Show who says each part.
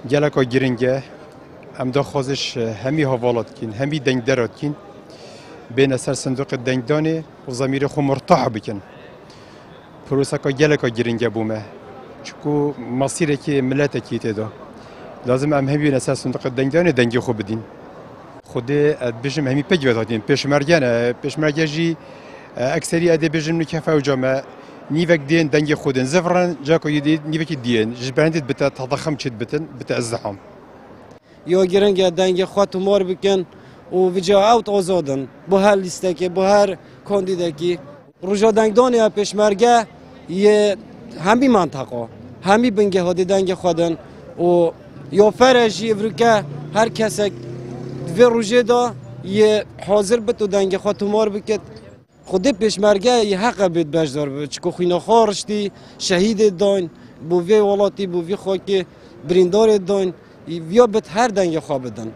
Speaker 1: geleka giringe em da xwazиш hemî hevalat kîn, hemî dengderat kîn bêne ser sindoqê dengdanê û zemîrê xwe mirtah bikin. Proseka geleka giringe bû me. Çikû masîrekê miletekî tê da. Lazim em hemî bêne ser sindoqê dengdanê dengê xwe bidîn. Xwedê ez bêjim hemî pek vedatîn. Pêşmerge ne. Pêşmerge jî ekserî ez ê bêjim nikefe ew me nîvek dên dengê xwe din. Zevran caka yedî nîvekî diyên. Ji berendê bite tadexem çêt bitin, bite ezdiham.
Speaker 2: یا گرنگ دنگ خود مار بکن و وجا اوت آزادن با هر لیسته که با هر کاندیده که رجا دنگدانی پیشمرگه یه همی منطقه همی بنگه ها دنگ خودن و یا فرجی افریقا هر کسی و رجا دا یه حاضر بت و دنگ خود مار بکت خود پیشمرگه یه حق بید بجدار بود چکو خینا خارشتی شهید داین بو وی ولاتی بو وی خاک بریندار داین یا بت هر دنگ خواب بدن